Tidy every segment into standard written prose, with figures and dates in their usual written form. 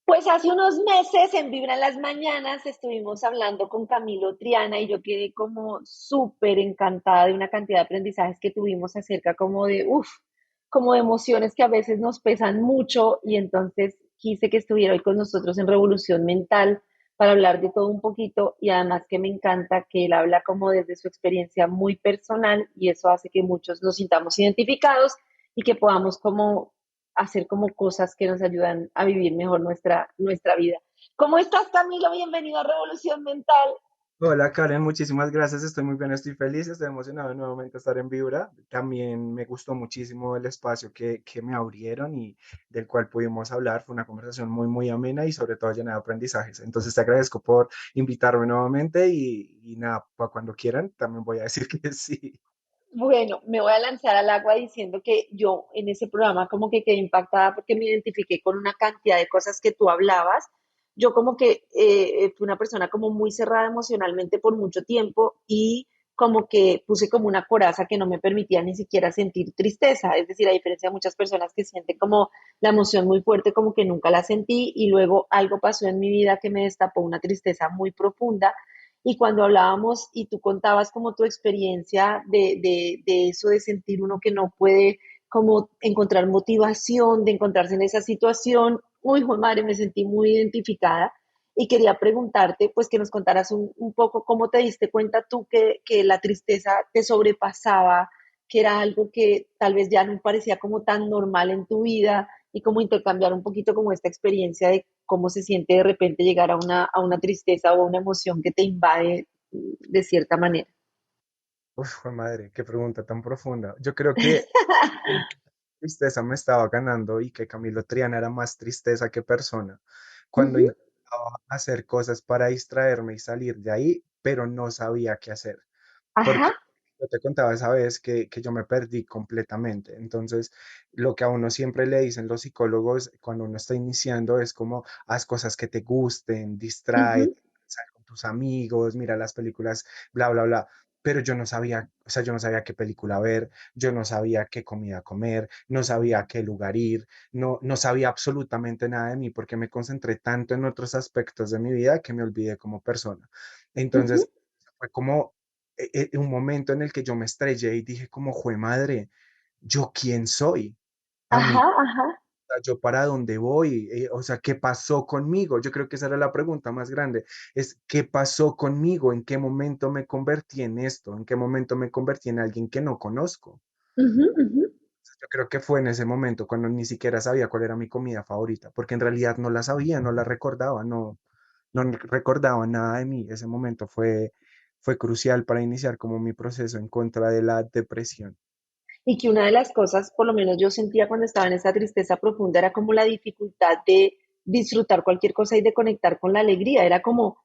Pues hace unos meses en Vibra en las Mañanas estuvimos hablando con Camilo Triana y yo quedé como súper encantada de una cantidad de aprendizajes que tuvimos acerca como de, uff, como de emociones que a veces nos pesan mucho y entonces quise que estuviera hoy con nosotros en Revolución Mental para hablar de todo un poquito y además que me encanta que él habla como desde su experiencia muy personal y eso hace que muchos nos sintamos identificados y que podamos como hacer como cosas que nos ayudan a vivir mejor nuestra vida. ¿Cómo estás, Camilo? Bienvenido a Revolución Mental. Hola Karen, muchísimas gracias, estoy muy bien, estoy feliz, estoy emocionado de nuevamente estar en Vibra. También me gustó muchísimo el espacio que me abrieron y del cual pudimos hablar. Fue una conversación muy amena y sobre todo llena de aprendizajes. Entonces te agradezco por invitarme nuevamente y nada, para cuando quieran también voy a decir que sí. Bueno, me voy a lanzar al agua diciendo que yo en ese programa como que quedé impactada porque me identifiqué con una cantidad de cosas que tú hablabas. Yo como que fui una persona como muy cerrada emocionalmente por mucho tiempo y como que puse como una coraza que no me permitía ni siquiera sentir tristeza. Es decir, a diferencia de muchas personas que sienten como la emoción muy fuerte, como que nunca la sentí y luego algo pasó en mi vida que me destapó una tristeza muy profunda y cuando hablábamos y tú contabas como tu experiencia de eso, de sentir uno que no puede como encontrar motivación, de encontrarse en esa situación, uy, hijo de madre, me sentí muy identificada y quería preguntarte, pues que nos contaras un poco cómo te diste cuenta tú que la tristeza te sobrepasaba, que era algo que tal vez ya no parecía como tan normal en tu vida y como intercambiar un poquito como esta experiencia de cómo se siente de repente llegar a una tristeza o a una emoción que te invade de cierta manera. Uf, jue madre, qué pregunta tan profunda. Yo creo que tristeza me estaba ganando y que Camilo Triana era más tristeza que persona. Cuando Ujú, intentaba hacer cosas para distraerme y salir de ahí, pero no sabía qué hacer. ajá, Porque yo te contaba esa vez que yo me perdí completamente. Entonces, lo que a uno siempre le dicen los psicólogos cuando uno está iniciando es como haz cosas que te gusten, distrae, ujú, sal con tus amigos, mira las películas, bla, bla, bla. Pero yo no sabía, o sea, yo no sabía qué película ver, yo no sabía qué comida comer, no sabía a qué lugar ir, no sabía absolutamente nada de mí porque me concentré tanto en otros aspectos de mi vida que me olvidé como persona. ujú, Entonces, fue como un momento en el que yo me estrellé y dije como, jue madre, ¿yo quién soy? A mí, ajá, ajá. ¿yo para dónde voy? O sea, ¿qué pasó conmigo? Yo creo que esa era la pregunta más grande, es ¿qué pasó conmigo? ¿En qué momento me convertí en esto? ¿En qué momento me convertí en alguien que no conozco? Ujú, ujú. Yo creo que fue en ese momento cuando ni siquiera sabía cuál era mi comida favorita, porque en realidad no la sabía, no la recordaba, no recordaba nada de mí. Ese momento fue crucial para iniciar como mi proceso en contra de la depresión. Y que una de las cosas, por lo menos yo sentía cuando estaba en esa tristeza profunda, era como la dificultad de disfrutar cualquier cosa y de conectar con la alegría. Era como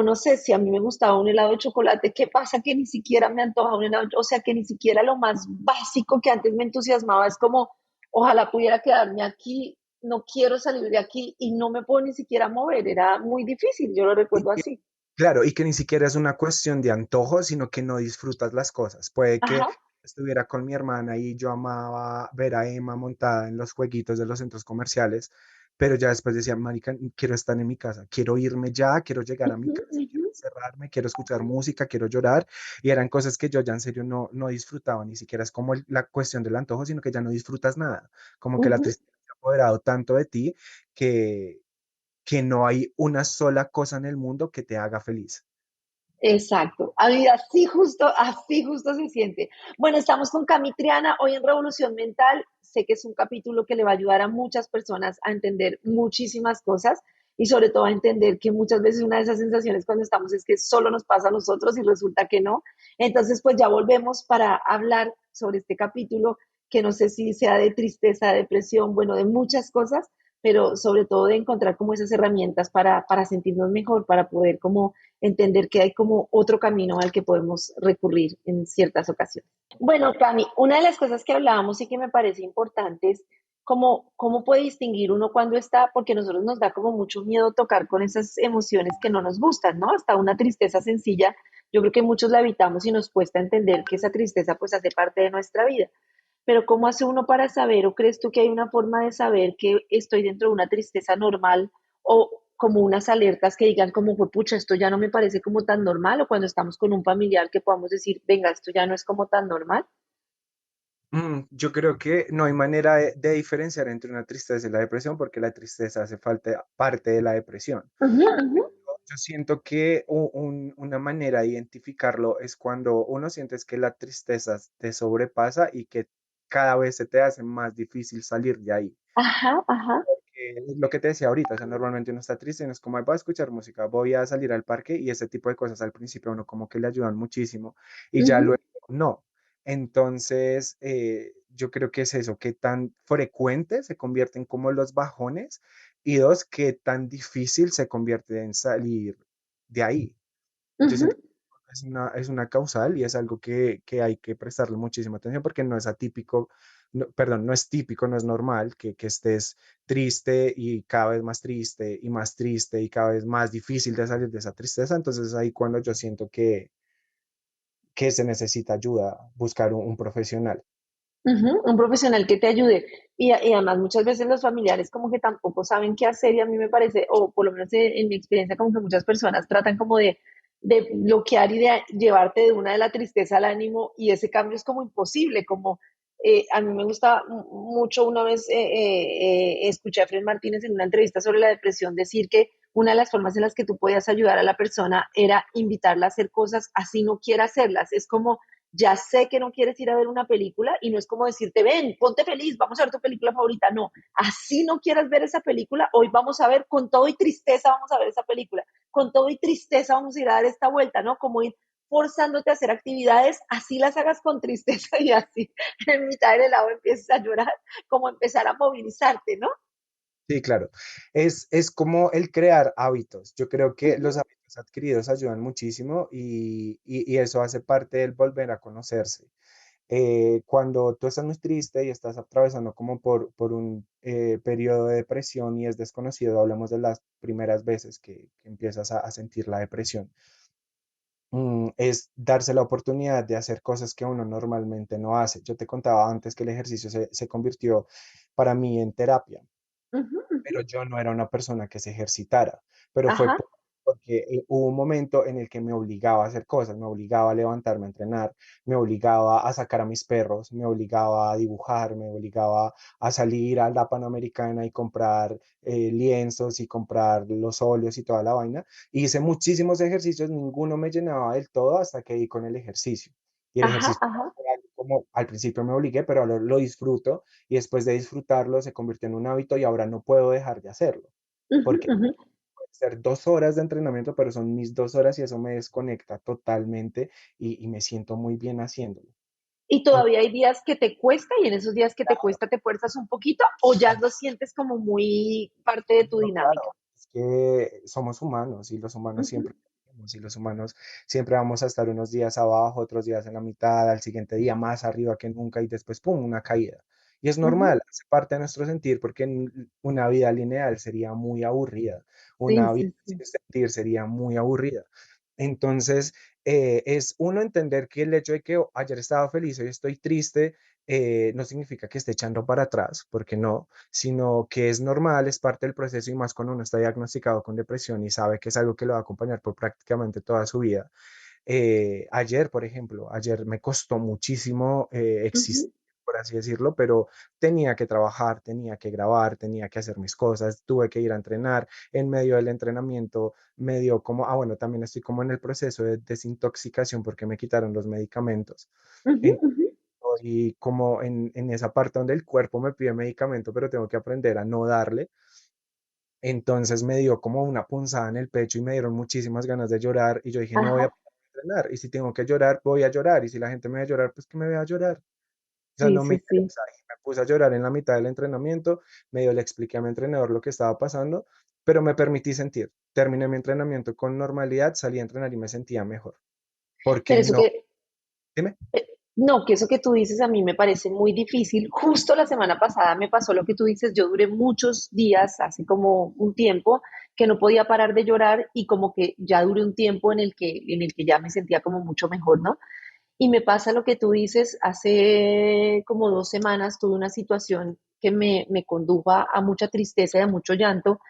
no sé, si a mí me gustaba un helado de chocolate, ¿qué pasa que ni siquiera me antoja un helado? O sea, que ni siquiera lo más básico que antes me entusiasmaba es como, ojalá pudiera quedarme aquí, no quiero salir de aquí y no me puedo ni siquiera mover. Era muy difícil, yo lo recuerdo Y así. claro, y que ni siquiera es una cuestión de antojo, sino que no disfrutas las cosas. Puede que Ajá. estuviera con mi hermana y yo amaba ver a Emma montada en los jueguitos de los centros comerciales, pero ya después decía, marica, quiero estar en mi casa, quiero irme ya, quiero llegar a mi Ujú, casa, ujú, quiero encerrarme, quiero escuchar música, quiero llorar, y eran cosas que yo ya en serio no disfrutaba, ni siquiera es como la cuestión del antojo, sino que ya no disfrutas nada, como que la ujú. tristeza se ha apoderado tanto de ti que que no hay una sola cosa en el mundo que te haga feliz. Exacto, así justo se siente. Bueno, estamos con Cami Triana hoy en Revolución Mental. Sé que es un capítulo que le va a ayudar a muchas personas a entender muchísimas cosas y sobre todo a entender que muchas veces una de esas sensaciones cuando estamos es que solo nos pasa a nosotros y resulta que no. Entonces, pues ya volvemos para hablar sobre este capítulo que no sé si sea de tristeza, depresión, bueno, de muchas cosas, pero sobre todo de encontrar como esas herramientas para sentirnos mejor, para poder como entender que hay como otro camino al que podemos recurrir en ciertas ocasiones. Bueno, Cami, una de las cosas que hablábamos y que me parece importante es cómo puede distinguir uno cuando está, porque a nosotros nos da como mucho miedo tocar con esas emociones que no nos gustan, ¿no? Hasta una tristeza sencilla, yo creo que muchos la evitamos y nos cuesta entender que esa tristeza pues hace parte de nuestra vida. Pero ¿cómo hace uno para saber o crees tú que hay una forma de saber que estoy dentro de una tristeza normal o como unas alertas que digan como fue, pucha, esto ya no me parece como tan normal, o cuando estamos con un familiar que podamos decir, venga, esto ya no es como tan normal. Yo creo que no hay manera de diferenciar entre una tristeza y la depresión porque la tristeza hace falta parte de la depresión. Ujú, ujú, Yo siento que una manera de identificarlo es cuando uno sientes que la tristeza te sobrepasa y que cada vez se te hace más difícil salir de ahí. ajá, ajá, Es lo que te decía ahorita, o sea, normalmente uno está triste y no es como, "Ay, voy a escuchar música, voy a salir al parque", y ese tipo de cosas al principio a uno como que le ayudan muchísimo y ya ujú, luego no. Entonces, yo creo que es eso, que tan frecuente se convierten como los bajones y dos, que tan difícil se convierte en salir de ahí. Yo ujú, siento que es una causal y es algo que hay que prestarle muchísima atención porque no es atípico, perdón, no es típico, no es normal que estés triste y cada vez más triste y más triste y cada vez más difícil de salir de esa tristeza. Entonces ahí cuando yo siento que se necesita ayuda, buscar un profesional. ujú, un profesional que te ayude. Y además muchas veces los familiares como que tampoco saben qué hacer y a mí me parece, o por lo menos en mi experiencia, como que muchas personas tratan como de bloquear y de llevarte de una de la tristeza al ánimo y ese cambio es como imposible, como a mí me gusta mucho una vez escuché a Fred Martínez en una entrevista sobre la depresión decir que una de las formas en las que tú podías ayudar a la persona era invitarla a hacer cosas así no quiera hacerlas. Es como ya sé que no quieres ir a ver una película y no es como decirte, ven, ponte feliz, vamos a ver tu película favorita. No, así no quieras ver esa película, hoy vamos a ver con todo y tristeza, vamos a ver esa película, con todo y tristeza vamos a ir a dar esta vuelta, ¿no? Como ir forzándote a hacer actividades, así las hagas con tristeza y así en mitad del helado empieces a llorar, como empezar a movilizarte, ¿no? Sí, claro. Es como el crear hábitos. Yo creo Uh que los -huh, hábitos adquiridos ayudan muchísimo y eso hace parte del volver a conocerse. Cuando tú estás muy triste y estás atravesando como por un periodo de depresión y es desconocido, hablamos de las primeras veces que empiezas a sentir la depresión, es darse la oportunidad de hacer cosas que uno normalmente no hace. Yo te contaba antes que el ejercicio se convirtió para mí en terapia, uh -huh, uh pero -huh. yo no era una persona que se ejercitara, pero fue Ajá, porque hubo un momento en el que me obligaba a hacer cosas, me obligaba a levantarme a entrenar, me obligaba a sacar a mis perros, me obligaba a dibujar, me obligaba a salir a la Panamericana y comprar lienzos y comprar los óleos y toda la vaina. Hice muchísimos ejercicios, ninguno me llenaba del todo hasta que di con el ejercicio. Y el ajá, ejercicio, ajá. como al principio me obligué, pero ahora lo disfruto y después de disfrutarlo se convirtió en un hábito y ahora no puedo dejar de hacerlo, Uh -huh, porque uh -huh. puede ser 2 horas de entrenamiento, pero son mis 2 horas y eso me desconecta totalmente y me siento muy bien haciéndolo. Y En- todavía hay días que te cuesta y en esos días que te cuesta te fuerzas un poquito o ya lo sientes como muy parte de tu no, dinámica. claro, es que somos humanos y los humanos Ujú, siempre y los humanos siempre vamos a estar unos días abajo, otros días en la mitad, al siguiente día más arriba que nunca y después, ¡pum!, una caída. Y es ujú. normal, hace parte de nuestro sentir porque una vida lineal sería muy aburrida, Sí, una vida sí, sí. sin sentir sería muy aburrida. Entonces, es uno entender que el hecho de que ayer estaba feliz, hoy estoy triste, no significa que esté echando para atrás, porque no, sino que es normal, es parte del proceso y más cuando uno está diagnosticado con depresión y sabe que es algo que lo va a acompañar por prácticamente toda su vida. Ayer, por ejemplo, ayer me costó muchísimo Ujú, existir, por así decirlo, pero tenía que trabajar, tenía que grabar, tenía que hacer mis cosas, tuve que ir a entrenar. En medio del entrenamiento me dio como, bueno, también estoy como en el proceso de desintoxicación porque me quitaron los medicamentos. ujú, ujú. Estoy como en esa parte donde el cuerpo me pide medicamento, pero tengo que aprender a no darle. Entonces me dio como una punzada en el pecho y me dieron muchísimas ganas de llorar y yo dije, no voy a Ajá. parar de entrenar y si tengo que llorar, voy a llorar y si la gente me ve a llorar, pues que me vea llorar. O sea, Sí, no me sí, sí. interesa. Y me puse a llorar en la mitad del entrenamiento, medio le expliqué a mi entrenador lo que estaba pasando, pero me permití sentir. Terminé mi entrenamiento con normalidad, salí a entrenar y me sentía mejor. Porque Pero eso no, que, dime. no, que eso que tú dices a mí me parece muy difícil. Justo la semana pasada me pasó lo que tú dices. Yo duré muchos días, hace como un tiempo, que no podía parar de llorar y como que ya duré un tiempo en el que ya me sentía como mucho mejor, ¿no? Y me pasa lo que tú dices, hace como 2 semanas tuve una situación que me condujo a mucha tristeza y a mucho llanto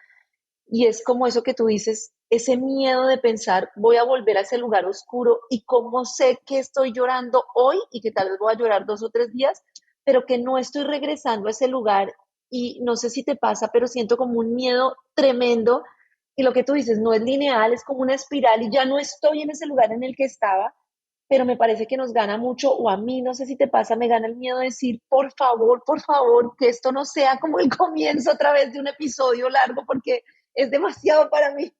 y es como eso que tú dices, ese miedo de pensar, voy a volver a ese lugar oscuro y cómo sé que estoy llorando hoy y que tal vez voy a llorar 2 o 3 días, pero que no estoy regresando a ese lugar y no sé si te pasa, pero siento como un miedo tremendo y lo que tú dices no es lineal, es como una espiral y ya no estoy en ese lugar en el que estaba, pero me parece que nos gana mucho, o a mí, no sé si te pasa, me gana el miedo de decir, por favor, que esto no sea como el comienzo otra vez de un episodio largo, porque es demasiado para mí.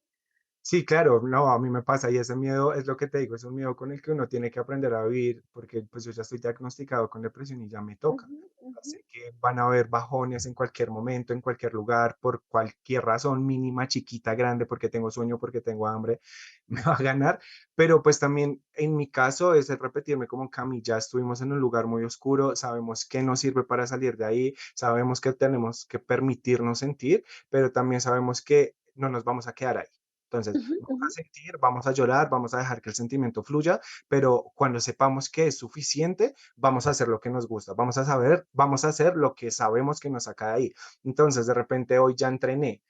Sí, claro, no, a mí me pasa y ese miedo es lo que te digo, es un miedo con el que uno tiene que aprender a vivir porque pues yo ya estoy diagnosticado con depresión y ya me toca. Ujú, ujú, Sé que van a haber bajones en cualquier momento, en cualquier lugar, por cualquier razón mínima, chiquita, grande, porque tengo sueño, porque tengo hambre, me va a ganar. Pero pues también en mi caso es el repetirme como Cami, ya estuvimos en un lugar muy oscuro, sabemos que nos sirve para salir de ahí, sabemos que tenemos que permitirnos sentir, pero también sabemos que no nos vamos a quedar ahí. Entonces, ujú, vamos a ujú, sentir, vamos a llorar, vamos a dejar que el sentimiento fluya, pero cuando sepamos que es suficiente, vamos a hacer lo que nos gusta, vamos a saber, vamos a hacer lo que sabemos que nos saca de ahí. Entonces, de repente hoy ya entrené,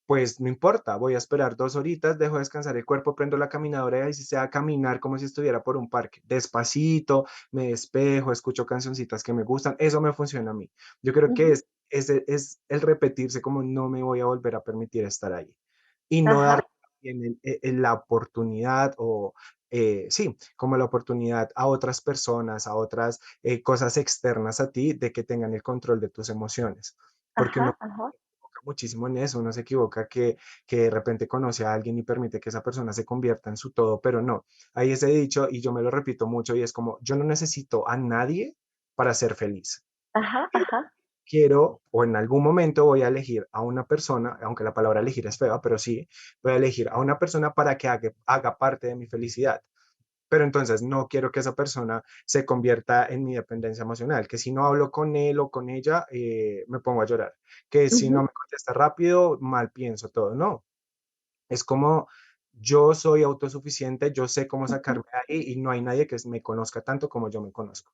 pues no importa, voy a esperar 2 horitas, dejo descansar el cuerpo, prendo la caminadora y si sea caminar como si estuviera por un parque, despacito, me despejo, escucho cancioncitas que me gustan, eso me funciona a mí. Yo creo que ujú. es el repetirse como no me voy a volver a permitir estar ahí y no dar Ajá, la oportunidad o sí, como la oportunidad a otras personas, a otras cosas externas a ti de que tengan el control de tus emociones. Porque uno ajá, ajá. se equivoca muchísimo en eso, uno se equivoca que de repente conoce a alguien y permite que esa persona se convierta en su todo, pero no. Hay ese dicho y yo me lo repito mucho y es como, yo no necesito a nadie para ser feliz. Ajá, ajá. Quiero o en algún momento voy a elegir a una persona, aunque la palabra elegir es fea, pero sí, voy a elegir a una persona para que haga parte de mi felicidad. Pero entonces no quiero que esa persona se convierta en mi dependencia emocional, que si no hablo con él o con ella, me pongo a llorar, que si no Ujú, me contesta rápido, mal pienso todo. No, es como yo soy autosuficiente, yo sé cómo ujú. sacarme de ahí y no hay nadie que me conozca tanto como yo me conozco.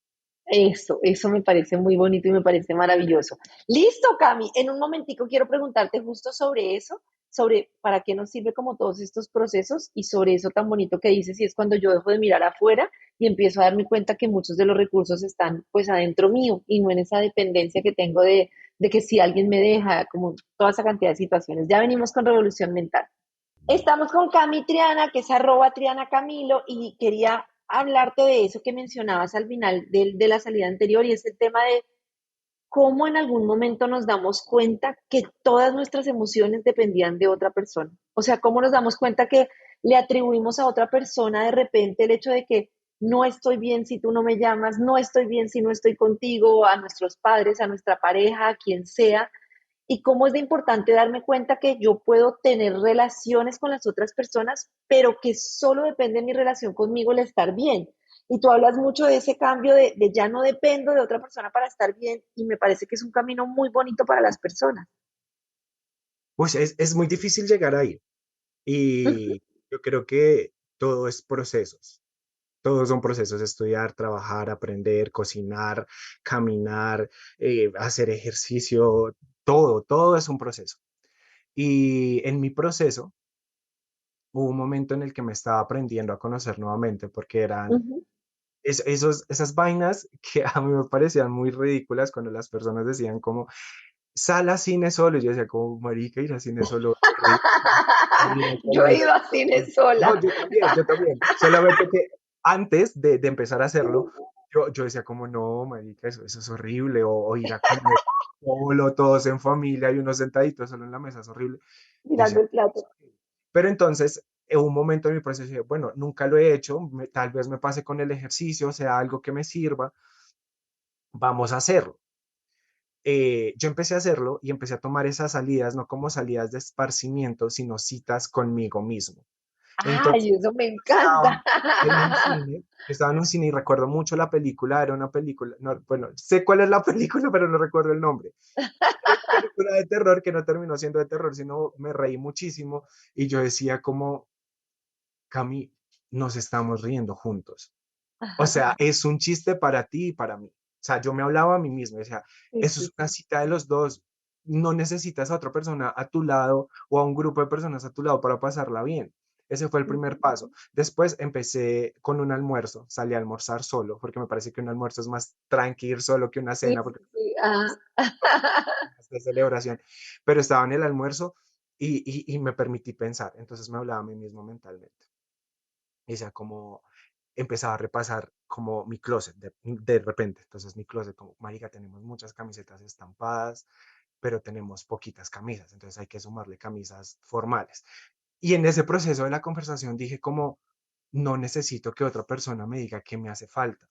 Eso me parece muy bonito y me parece maravilloso. Listo, Cami. En un momentico quiero preguntarte justo sobre eso, sobre para qué nos sirve como todos estos procesos y sobre eso tan bonito que dices, y es cuando yo dejo de mirar afuera y empiezo a darme cuenta que muchos de los recursos están pues adentro mío y no en esa dependencia que tengo de que si alguien me deja, como toda esa cantidad de situaciones. Ya venimos con Revolución Mental. Estamos con Cami Triana, que es @Triana Camilo, y quería hablarte de eso que mencionabas al final de la salida anterior, y es el tema de cómo en algún momento nos damos cuenta que todas nuestras emociones dependían de otra persona. O sea, cómo nos damos cuenta que le atribuimos a otra persona de repente el hecho de que no estoy bien si tú no me llamas, no estoy bien si no estoy contigo, a nuestros padres, a nuestra pareja, a quien sea, y cómo es de importante darme cuenta que yo puedo tener relaciones con las otras personas, pero que solo depende de mi relación conmigo el estar bien. Y tú hablas mucho de ese cambio de ya no dependo de otra persona para estar bien y me parece que es un camino muy bonito para las personas. Pues es muy difícil llegar ahí y yo creo que todo es procesos. Todos son procesos, estudiar, trabajar, aprender, cocinar, caminar, hacer ejercicio, todo es un proceso. Y en mi proceso hubo un momento en el que me estaba aprendiendo a conocer nuevamente porque eran Ujú. esas vainas que a mí me parecían muy ridículas cuando las personas decían como, sal a cine solo, y yo decía como, marica, ir a cine solo, es ridículo. Ir al Yo he colegio ido a cine no, sola. yo también. Solamente que antes de empezar a hacerlo, yo decía como, no, marica, eso es horrible, o ir a comer solo, todos en familia y uno sentadito solo en la mesa, es horrible. Yo Mirando decía, el plato. pero entonces, en un momento en mi proceso, dije, bueno, nunca lo he hecho, tal vez me pase con el ejercicio, sea algo que me sirva, vamos a hacerlo. Yo empecé a hacerlo y empecé a tomar esas salidas, no como salidas de esparcimiento, sino citas conmigo mismo. Entonces, Ay, eso me estaba encanta. en un cine, estaba en un cine y recuerdo mucho la película, era una película, no, bueno, sé cuál es la película, pero no recuerdo el nombre. Era una película de terror que no terminó siendo de terror, sino me reí muchísimo y yo decía como, Cami, nos estamos riendo juntos. O Ajá, sea, es un chiste para ti y para mí. O sea, yo me hablaba a mí mismo, decía, sí, eso sí, es una sí. cita de los dos, no necesitas a otra persona a tu lado o a un grupo de personas a tu lado para pasarla bien. Ese fue el primer Ujú. paso. Después empecé con un almuerzo, salí a almorzar solo, porque me parece que un almuerzo es más tranquilo solo que una Sí, cena, porque sí, sí. Ah. de celebración, pero estaba en el almuerzo y me permití pensar, entonces me hablaba a mí mismo mentalmente. Y decía como, empezaba a repasar como mi closet de repente, entonces mi closet como, marica, tenemos muchas camisetas estampadas, pero tenemos poquitas camisas, entonces hay que sumarle camisas formales. Y en ese proceso de la conversación dije como, no necesito que otra persona me diga que me hace falta.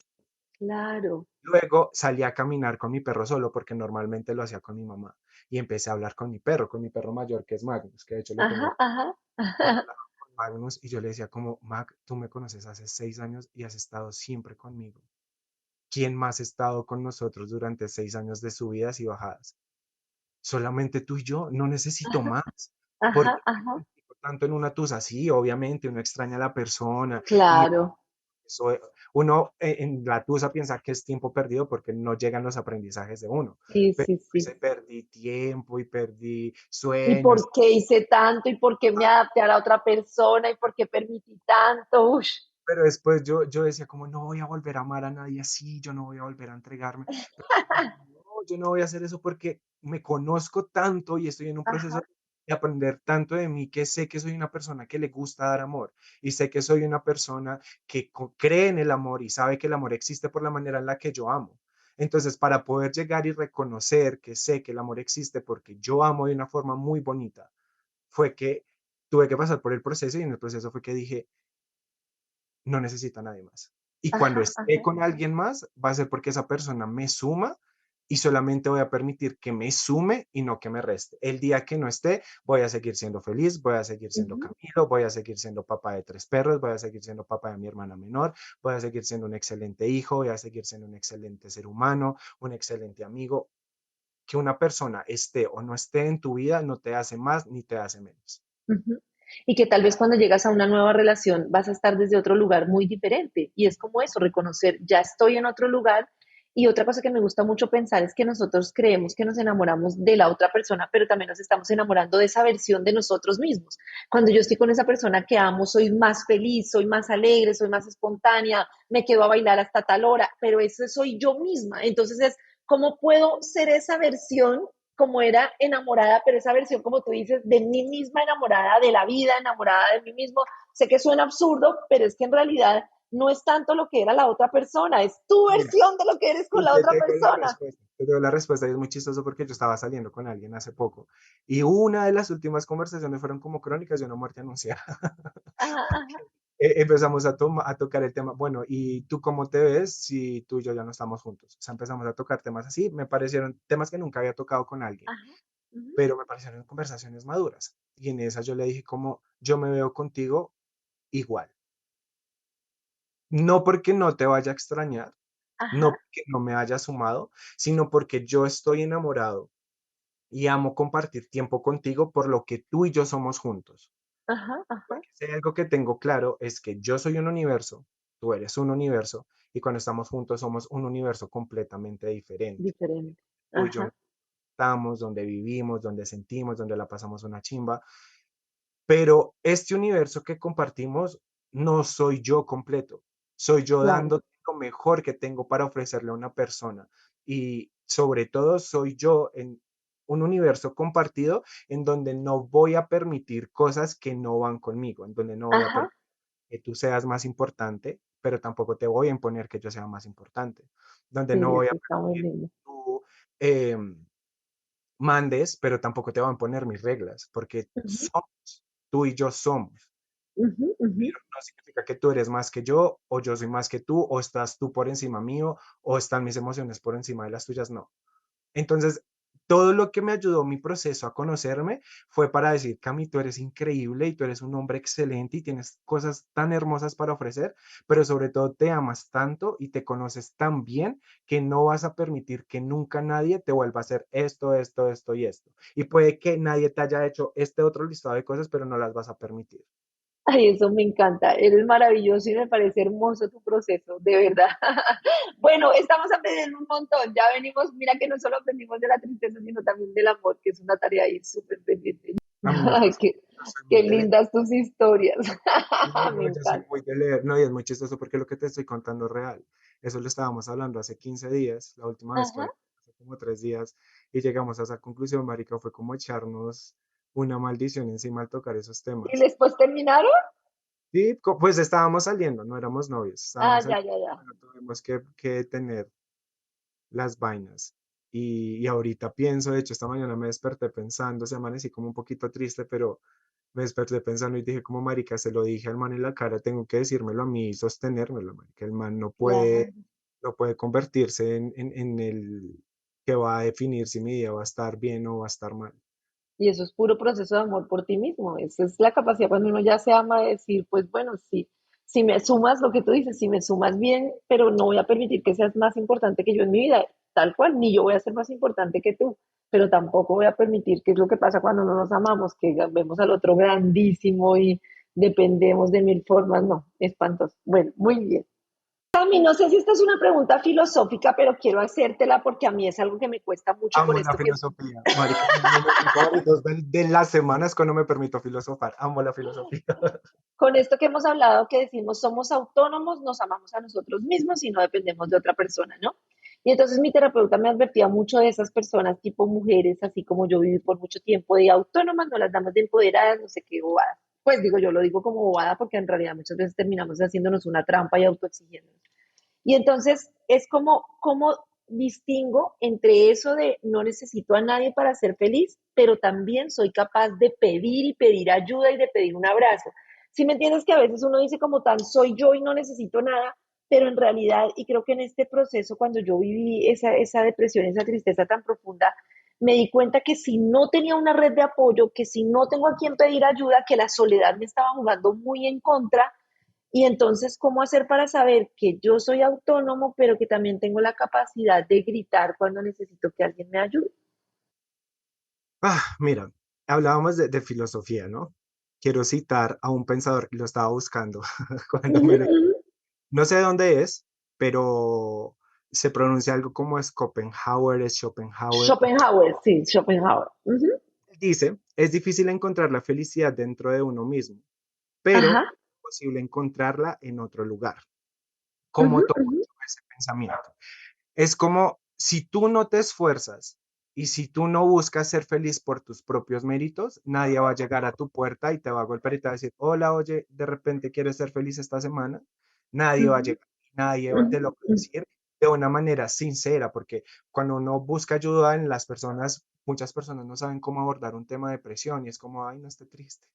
Claro. Luego salí a caminar con mi perro solo porque normalmente lo hacía con mi mamá y empecé a hablar con mi perro mayor que es Magnus, que de hecho lo tengo Ajá, aquí. ajá. Y hablaba con Magnus y yo le decía como, Mag, tú me conoces hace 6 años y has estado siempre conmigo. ¿Quién más ha estado con nosotros durante 6 años de subidas y bajadas? Solamente tú y yo, no necesito más. Ajá, Porque ajá. tanto en una tusa, sí, obviamente uno extraña a la persona y Claro. eso, uno en la tusa piensa que es tiempo perdido porque no llegan los aprendizajes de uno. Sí, Pero sí, sí. pues, perdí tiempo y perdí ¿Y sueños. por qué hice tanto? ¿Y por qué me adapté a la otra persona? ¿Y por qué permití tanto? Ush. Pero después yo decía como no voy a volver a amar a nadie así, yo no voy a volver a entregarme. Pero no, yo no voy a hacer eso porque me conozco tanto y estoy en un proceso Ajá, de aprender tanto de mí que sé que soy una persona que le gusta dar amor y sé que soy una persona que cree en el amor y sabe que el amor existe por la manera en la que yo amo. Entonces, para poder llegar y reconocer que sé que el amor existe porque yo amo de una forma muy bonita, fue que tuve que pasar por el proceso y en el proceso fue que dije, no necesito a nadie más. Y cuando ajá, esté ajá. con alguien más, va a ser porque esa persona me suma y solamente voy a permitir que me sume y no que me reste. El día que no esté, voy a seguir siendo feliz, voy a seguir siendo Ujú, Camilo, voy a seguir siendo papá de 3 perros, voy a seguir siendo papá de mi hermana menor, voy a seguir siendo un excelente hijo, voy a seguir siendo un excelente ser humano, un excelente amigo. Que una persona esté o no esté en tu vida no te hace más ni te hace menos. ujú. Y que tal vez cuando llegas a una nueva relación vas a estar desde otro lugar muy diferente. Y es como eso, reconocer, ya estoy en otro lugar. Y otra cosa que me gusta mucho pensar es que nosotros creemos que nos enamoramos de la otra persona, pero también nos estamos enamorando de esa versión de nosotros mismos. Cuando yo estoy con esa persona que amo, soy más feliz, soy más alegre, soy más espontánea, me quedo a bailar hasta tal hora, pero eso soy yo misma. Entonces es, ¿cómo puedo ser esa versión como era enamorada, pero esa versión, como tú dices, de mí misma enamorada, de la vida, enamorada de mí mismo? Sé que suena absurdo, pero es que en realidad no es tanto lo que era la otra persona, es tu Mira, versión de lo que eres con y la te otra tengo la persona. respuesta. Te doy la respuesta y es muy chistoso porque yo estaba saliendo con alguien hace poco y una de las últimas conversaciones fueron como crónicas de una muerte anunciada. Ajá, ajá, Empezamos a tocar el tema, bueno, ¿y tú cómo te ves si tú y yo ya no estamos juntos? O sea, empezamos a tocar temas así, me parecieron temas que nunca había tocado con alguien, ajá. Ujú, pero me parecieron conversaciones maduras. Y en esas yo le dije como, yo me veo contigo igual. No porque no te vaya a extrañar, no ajá, porque no me haya sumado, sino porque yo estoy enamorado y amo compartir tiempo contigo por lo que tú y yo somos juntos. ajá, ajá. Porque si hay algo que tengo claro es que yo soy un universo, tú eres un universo y cuando estamos juntos somos un universo completamente diferente. Diferente. Tú y yo Ajá, no estamos, donde vivimos, donde sentimos, donde la pasamos una chimba, pero este universo que compartimos no soy yo completo, soy yo claro. dando lo mejor que tengo para ofrecerle a una persona y sobre todo soy yo en un universo compartido en donde no voy a permitir cosas que no van conmigo, en donde no voy a Ajá, permitir que tú seas más importante, pero tampoco te voy a imponer que yo sea más importante, donde no sí, voy a eso está muy permitir lindo. que tú em, mandes, pero tampoco te voy a imponer mis reglas, porque Ujú, somos, tú y yo somos. ujú, ujú. Pero no significa que tú eres más que yo, o yo soy más que tú, o estás tú por encima mío, o están mis emociones por encima de las tuyas, no. Entonces, todo lo que me ayudó mi proceso a conocerme fue para decir, Cami, tú eres increíble y tú eres un hombre excelente y tienes cosas tan hermosas para ofrecer, pero sobre todo te amas tanto y te conoces tan bien que no vas a permitir que nunca nadie te vuelva a hacer esto, esto, esto y esto. Y puede que nadie te haya hecho este otro listado de cosas, pero no las vas a permitir. Ay, eso me encanta. Eres maravilloso y me parece hermoso tu proceso, de verdad. Bueno, estamos aprendiendo un montón. Ya venimos, mira que no solo aprendimos de la tristeza, sino también del amor, que es una tarea ahí súper pendiente. A mí me Ay, pasa, yo soy qué muy de lindas tus historias. sí, Me no, yo soy encanta. muy de leer, no, y es muy chistoso porque lo que te estoy contando es real. Eso lo estábamos hablando hace 15 días, la última vez que Ajá. hablamos, hace como 3 días, y llegamos a esa conclusión, marica, fue como echarnos una maldición encima al tocar esos ¿Y temas. después terminaron? Sí, pues estábamos saliendo, no éramos novios, Ah, estábamos ya, saliendo, ya, ya. pero tuvimos que tener las vainas. Y ahorita pienso, de hecho, esta mañana me desperté pensando, se amanecí como un poquito triste, pero me desperté pensando y dije, como marica, se lo dije al man en la cara, tengo que decírmelo a mí y sostenérmelo, marica. El man Claro. no puede convertirse en el que va a definir si mi día va a estar bien o va a estar mal. Y eso es puro proceso de amor por ti mismo. Esa es la capacidad cuando uno ya se ama de decir, pues bueno, sí, si me sumas lo que tú dices, si me sumas bien, pero no voy a permitir que seas más importante que yo en mi vida, tal cual, ni yo voy a ser más importante que tú, pero tampoco voy a permitir que es lo que pasa cuando no nos amamos, que vemos al otro grandísimo y dependemos de mil formas, no, espantoso. Bueno, muy bien. Cami, no sé si esta es una pregunta filosófica, pero quiero hacértela porque a mí es algo que me cuesta mucho con Amo la esto que filosofía, marica. Mis momentos favoritos de la semana es cuando me permito filosofar. Amo la filosofía. con esto que hemos hablado, que decimos somos autónomos, nos amamos a nosotros mismos y no dependemos de otra persona, ¿no? Y entonces mi terapeuta me advertía mucho de esas personas, tipo mujeres, así como yo viví por mucho tiempo de autónomas, no las damos de empoderadas, no sé qué bobadas. Pues digo, yo lo digo como bobada porque en realidad muchas veces terminamos haciéndonos una trampa y autoexigiéndonos. Y entonces es como, como distingo entre eso de no necesito a nadie para ser feliz, pero también soy capaz de pedir y pedir ayuda y de pedir un abrazo. Si me entiendes que a veces uno dice como tan soy yo y no necesito nada, pero en realidad, y creo que en este proceso, cuando yo viví esa depresión, esa tristeza tan profunda, me di cuenta que si no tenía una red de apoyo, que si no tengo a quien pedir ayuda, que la soledad me estaba jugando muy en contra y entonces, ¿cómo hacer para saber que yo soy autónomo, pero que también tengo la capacidad de gritar cuando necesito que alguien me ayude? Mira, hablábamos de filosofía, ¿no? Quiero citar a un pensador que lo estaba buscando cuando Ujú, me lo... ujú. No sé de dónde es, pero se pronuncia algo como Schopenhauer, es Schopenhauer. Schopenhauer, sí, Schopenhauer. Ujú. Dice, es difícil encontrar la felicidad dentro de uno mismo, pero Ajá. es posible encontrarla en otro lugar. Ujú, ¿Cómo tomo ujú, yo ese pensamiento? Es como si tú no te esfuerzas y si tú no buscas ser feliz por tus propios méritos, nadie va a llegar a tu puerta y te va a golpear y te va a decir, hola, oye, de repente quieres ser feliz esta semana. Nadie va a ujú, llegar, te lo va a ujú. decir de una manera sincera, porque cuando uno busca ayuda en las personas, muchas personas no saben cómo abordar un tema de depresión y es como, ay, no esté triste.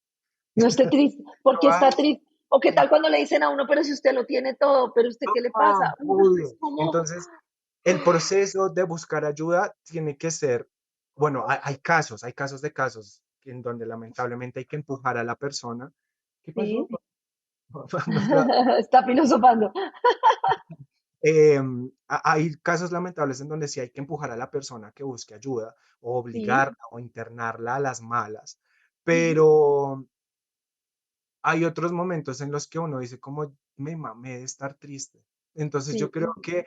No esté triste, Pero, porque está ay, triste. O qué tal cuando le dicen a uno, pero si usted lo tiene todo, pero usted qué le pasa. Es obvio. como, Entonces, el proceso de buscar ayuda tiene que ser, bueno, hay casos de casos en donde lamentablemente hay que empujar a la persona. ¿Qué pasó? sí, Vamos a- está filosofando. hay casos lamentables en donde sí hay que empujar a la persona que busque ayuda o Sí. obligarla o internarla a las malas, Ujú, pero hay otros momentos en los que uno dice como me mamé de estar triste. Entonces yo sí. creo que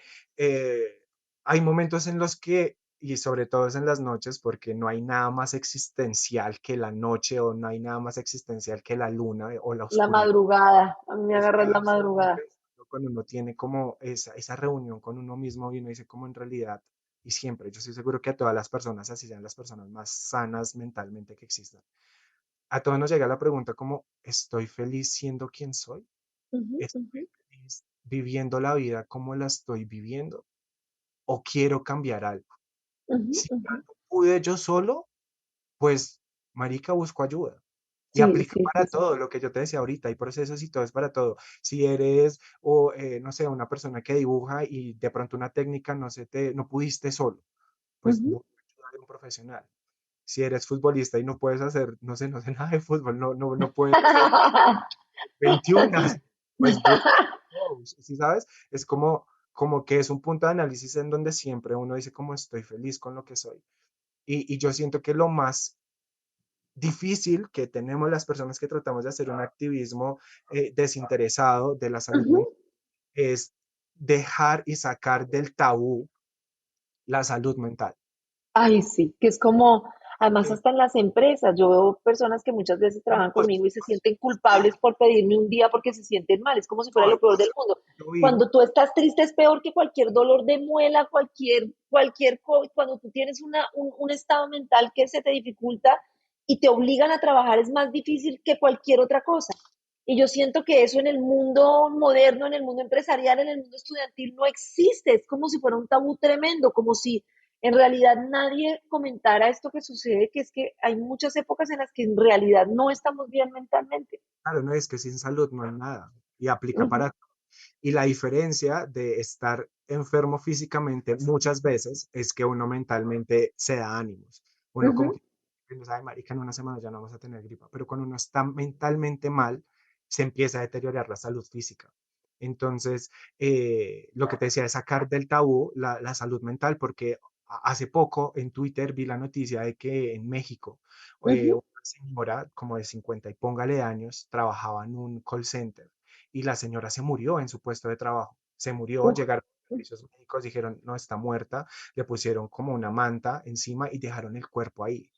hay momentos en los que, y sobre todo es en las noches, porque no hay nada más existencial que la noche o no hay nada más existencial que la luna o la La oscuridad. madrugada. A mí me agarra la Estarse uno madrugada. pensando cuando uno tiene como esa reunión con uno mismo y uno dice como en realidad, y siempre, yo estoy seguro que a todas las personas, así sean las personas más sanas mentalmente que existan, a todos nos llega la pregunta como, ¿estoy feliz siendo quien soy? Ujú, ujú, ¿Estoy feliz viviendo la vida como la estoy viviendo? ¿O quiero cambiar algo? ujú, Si ujú. ya no pude yo solo, pues, marica, busco ayuda. Y Sí, aplica sí, para sí, sí. todo lo que yo te decía ahorita, hay procesos y todo es para todo. Si eres, o no sé, una persona que dibuja y de pronto una técnica no pudiste solo, pues Ujú. busca ayuda de un profesional. Si eres futbolista y no puedes hacer, no sé nada de fútbol, no puedes hacer 21, pues busca coach, ¿sí sabes? Es como que es un punto de análisis en donde siempre uno dice como estoy feliz con lo que soy. Y yo siento que lo más difícil que tenemos las personas que tratamos de hacer un activismo desinteresado de la salud Ujú. mental es dejar y sacar del tabú la salud mental. Ay, sí, que es como, además Que hasta en las empresas, yo veo personas que muchas veces no, trabajan conmigo y se sienten culpables por pedirme un día porque se sienten mal, es como si fuera no, lo peor del mundo. yo Cuando vivo, tú estás triste es peor que cualquier dolor de muela, cuando tú tienes un estado mental que se te dificulta y te obligan a trabajar es más difícil que cualquier otra cosa. Y yo siento que eso en el mundo moderno, en el mundo empresarial, en el mundo estudiantil no existe, es como si fuera un tabú tremendo, como si en realidad nadie comentara esto que sucede, que es que hay muchas épocas en las que en realidad no estamos bien mentalmente. claro, no es que sin salud no hay nada y aplica Ujú, para. Y la diferencia de estar enfermo físicamente muchas veces es que uno mentalmente se da ánimos. Uno como ujú, que no sabe, marica, en una semana ya no vamos a tener gripa, pero cuando uno está mentalmente mal, se empieza a deteriorar la salud física. Entonces, lo que te decía es sacar del tabú la salud mental, porque hace poco en Twitter vi la noticia de que en México ujú, una señora como de 50 y póngale años trabajaba en un call center y la señora se murió en su puesto de trabajo. Se murió, uf, llegaron los servicios médicos, dijeron, no, está muerta, le pusieron como una manta encima y dejaron el cuerpo ahí.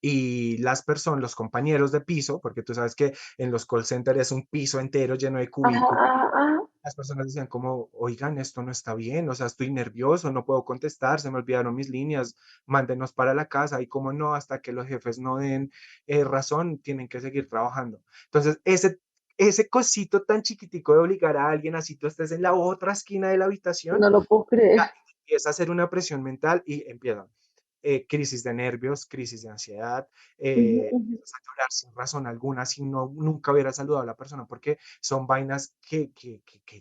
Y las personas, los compañeros de piso, porque tú sabes que en los call centers es un piso entero lleno de ajá, cubículos, ajá, ajá. las personas decían como, oigan, esto no está bien, o sea, estoy nervioso, no puedo contestar, se me olvidaron mis líneas, mándenos para la casa y como no, hasta que los jefes no den razón, tienen que seguir trabajando. Entonces, ese cosito tan chiquitico de obligar a alguien, así tú estés en la otra esquina de la habitación, No lo puedo creer. ya empieza a hacer una presión mental y empiezan crisis de nervios, crisis de ansiedad, Ujú, ujú. empiezas a llorar sin razón alguna, si no, nunca hubiera saludado a la persona, porque son vainas que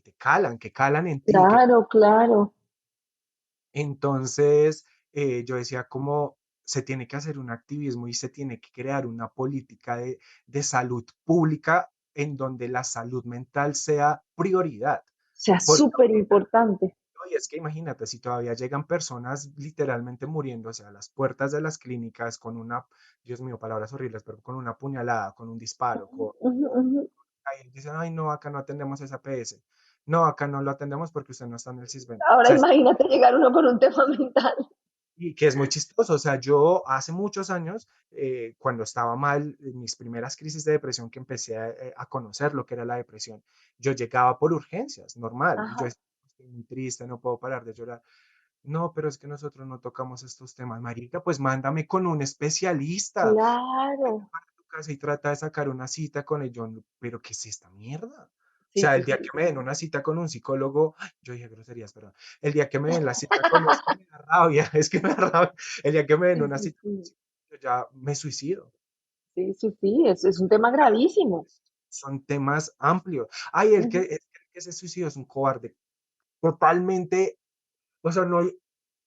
te calan, que calan en ti. Claro, claro. Entonces, yo decía como se tiene que hacer un activismo y se tiene que crear una política de salud pública en donde la salud mental sea prioridad. O sea, Porque súper importante. y es que imagínate, si todavía llegan personas literalmente muriéndose a las puertas de las clínicas con una, Dios mío, palabras horribles, pero con una puñalada, con un disparo, Ujú, ujú. ahí dicen, ay, no, acá no atendemos esa PS. No, acá no lo atendemos porque usted no está en el CISBEN. O Ahora sea, imagínate llegar uno con un tema mental. y que es muy chistoso. O sea, yo hace muchos años, cuando estaba mal, en mis primeras crisis de depresión que empecé a conocer lo que era la depresión, yo llegaba por urgencias, normal. Y yo Ajá, estoy muy triste, no puedo parar de llorar. No, pero es que nosotros no tocamos estos temas, marica, pues mándame con un especialista. Vete claro. para tu casa y trata de sacar una cita con el John, pero ¿qué es esta mierda? O Sí, sea, sí, el día que sí. me den una cita con un psicólogo, ay, yo dije groserías, perdón. El día que me den la cita con, es que me da rabia, es que me da rabia. El día que me den Sí, una sí, cita con un sí. psicólogo, yo ya me suicido. Sí, sí, sí, es un tema gravísimo. Son temas amplios. Ay, Ujú. el que se suicidó es un cobarde. Totalmente. O sea, no hay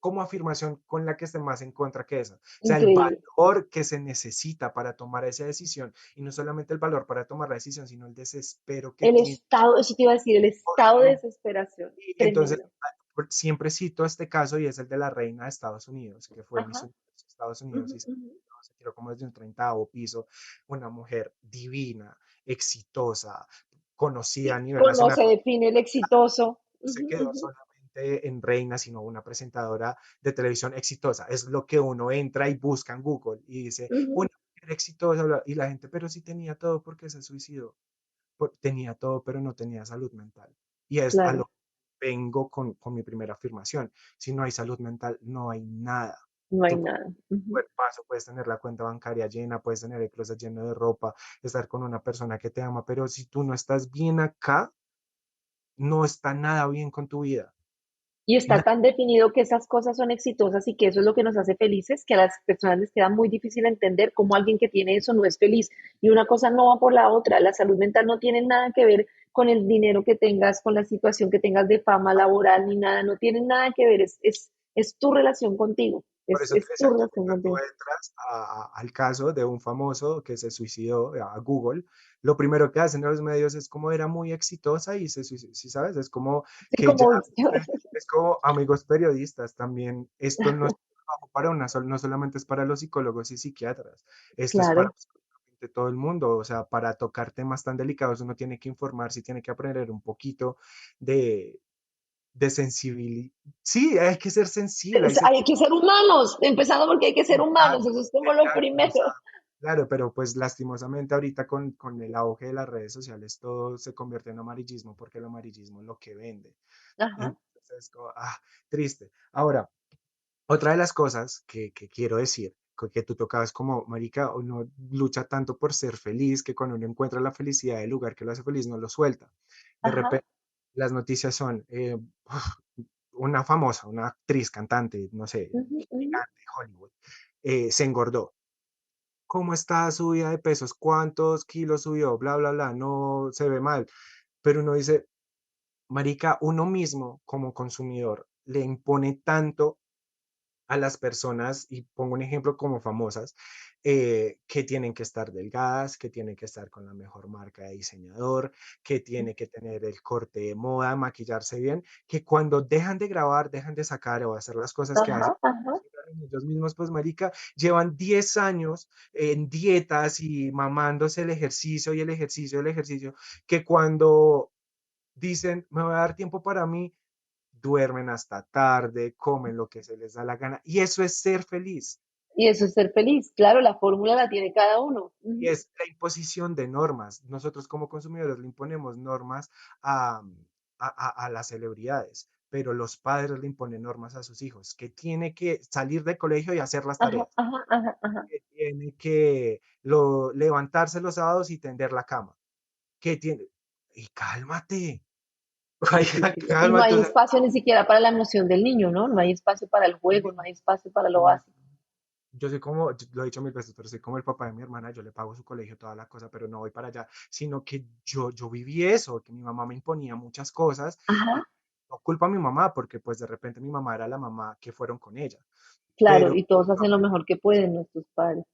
como afirmación con la que esté más en contra que esa. O sea, el Increíble. valor que se necesita para tomar esa decisión, y no solamente el valor para tomar la decisión, sino el desespero que El tiene. estado, eso te iba a decir, el estado de desesperación. Y entonces, Tremendo. siempre cito este caso y es el de la reina de Estados Unidos, que fue Miss Ajá. Universo de Estados Unidos Ujú, y ujú. se tiró como desde un 30º piso, una mujer divina, exitosa, conocida a nivel ¿Cómo nacional, se define el exitoso? se Ujú, quedó ujú, solamente en reina, sino una presentadora de televisión exitosa. Es lo que uno entra y busca en Google y dice, ujú. una mujer exitosa, y la gente, pero sí tenía todo porque se suicidó. Tenía todo, pero no tenía salud mental. Y es a lo Claro, que vengo con mi primera afirmación. Si no hay salud mental, no hay nada. no hay Tú puedes nada. Ujú. cuerpazo, puedes tener la cuenta bancaria llena, puedes tener el closet lleno de ropa, estar con una persona que te ama, pero si tú no estás bien acá, no está nada bien con tu vida. Y está tan definido que esas cosas son exitosas y que eso es lo que nos hace felices, que a las personas les queda muy difícil entender cómo alguien que tiene eso no es feliz. Y una cosa no va por la otra. La salud mental no tiene nada que ver con el dinero que tengas, con la situación que tengas de fama laboral, ni nada. No tiene nada que ver. Es tu relación contigo. Por eso te Es decía tu que relación cuando tú contigo. entras al caso de un famoso que se suicidó a Google, lo primero que hacen en los medios es como era muy exitosa y se suicidó, ¿sí sabes? Es como Sí, que ya, como, es como amigos periodistas también, esto no es trabajo para no solamente es para los psicólogos y psiquiatras, esto es para Claro. absolutamente todo el mundo, o sea, para tocar temas tan delicados uno tiene que informarse y tiene que aprender un poquito de, de sensibilidad. Sí, hay que ser sensible, Hay que ser humanos, empezando porque hay que ser humanos, eso es como lo exacto, o sea, primero. claro, pero pues lastimosamente ahorita con el auge de las redes sociales todo se convierte en amarillismo porque el amarillismo es lo que vende. Ajá, Entonces, es como, triste. Ahora, otra de las cosas que quiero decir, que tú tocabas como, marica, uno lucha tanto por ser feliz que cuando uno encuentra la felicidad del lugar que lo hace feliz, no lo suelta. De ajá. repente, las noticias son una famosa, una actriz, cantante, no sé, Ujú, ujú. gigante, Hollywood, se engordó. ¿Cómo está su subida de pesos? ¿Cuántos kilos subió? Bla, bla, bla, no se ve mal. Pero uno dice, marica, uno mismo como consumidor le impone tanto a las personas, y pongo un ejemplo como famosas, que tienen que estar delgadas, que tienen que estar con la mejor marca de diseñador, que tiene que tener el corte de moda, maquillarse bien, que cuando dejan de grabar, dejan de sacar o hacer las cosas que hacen, Ajá, ajá. ellos mismos, pues marica, llevan 10 años en dietas y mamándose el ejercicio y el ejercicio y el ejercicio, que cuando dicen, me voy a dar tiempo para mí, duermen hasta tarde, comen lo que se les da la gana, y eso es ser feliz. Y eso es ser feliz. Claro, la fórmula la tiene cada uno. Y Ujú. es la imposición de normas. Nosotros como consumidores le imponemos normas a, a las celebridades, pero los padres le imponen normas a sus hijos, que tiene que salir del colegio y hacer las Ajá, tareas, ajá, ajá, ajá. que tiene que levantarse los sábados y tender la cama, que tiene... Y cálmate, Sí, sí, sí. Y no cálmate. hay O sea, espacio ni siquiera para la emoción del niño, ¿no? No hay espacio para el juego, no hay espacio para lo básico. yo soy como, lo he dicho mil veces, pero soy como el papá de mi hermana, yo le pago su colegio, toda la cosa, pero no voy para allá, sino que yo viví eso, que mi mamá me imponía muchas cosas y Ajá, no culpa a mi mamá, porque pues de repente mi mamá era la mamá que fueron con ella, claro, pero y todos yo hacen lo mejor que pueden nuestros padres.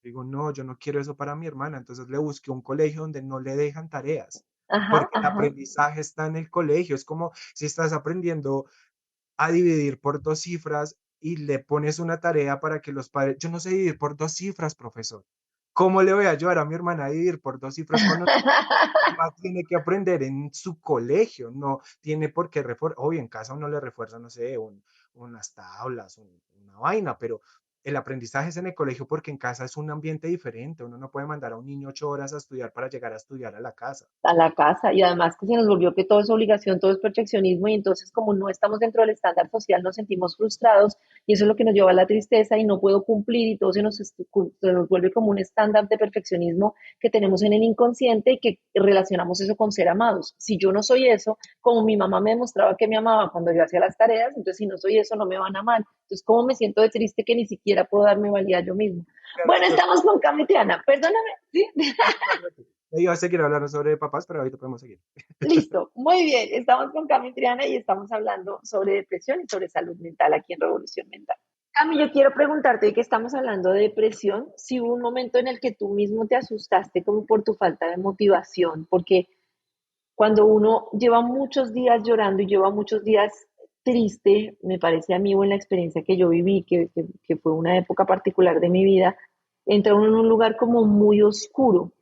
digo, no, yo no quiero eso para mi hermana, entonces le busqué un colegio donde no le dejan tareas, Ajá, porque el ajá. aprendizaje está en el colegio, es como si estás aprendiendo a dividir por dos cifras y le pones una tarea para que los padres, yo no sé dividir por dos cifras, profesor. ¿Cómo le voy a ayudar a mi hermana a dividir por dos cifras cuando mi mamá tiene que aprender en su colegio? No tiene por qué reforzar, obvio, en casa uno le refuerza, no sé, unas tablas, una vaina, pero el aprendizaje es en el colegio porque en casa es un ambiente diferente. Uno no puede mandar a un niño 8 horas a estudiar para llegar a estudiar a la casa. A la casa y además que se nos volvió que todo es obligación, todo es perfeccionismo y entonces como no estamos dentro del estándar social nos sentimos frustrados y eso es lo que nos lleva a la tristeza y no puedo cumplir y todo se nos vuelve como un estándar de perfeccionismo que tenemos en el inconsciente y que relacionamos eso con ser amados. Si yo no soy eso, como mi mamá me demostraba que me amaba cuando yo hacía las tareas, entonces si no soy eso no me van a amar. Entonces, ¿cómo me siento de triste que ni siquiera puedo darme valía yo mismo? Claro, Bueno, estamos con Cami Triana, perdóname, ¿sí? yo iba a seguir hablando sobre papás, pero ahorita podemos seguir. Listo, muy bien. Estamos con Cami Triana y estamos hablando sobre depresión y sobre salud mental aquí en Revolución Mental. Cami, yo quiero preguntarte, hoy que estamos hablando de depresión, si hubo un momento en el que tú mismo te asustaste como por tu falta de motivación, porque cuando uno lleva muchos días llorando y lleva muchos días triste, me parece a mí o en la experiencia que yo viví, que fue una época particular de mi vida, entra uno en un lugar como muy oscuro.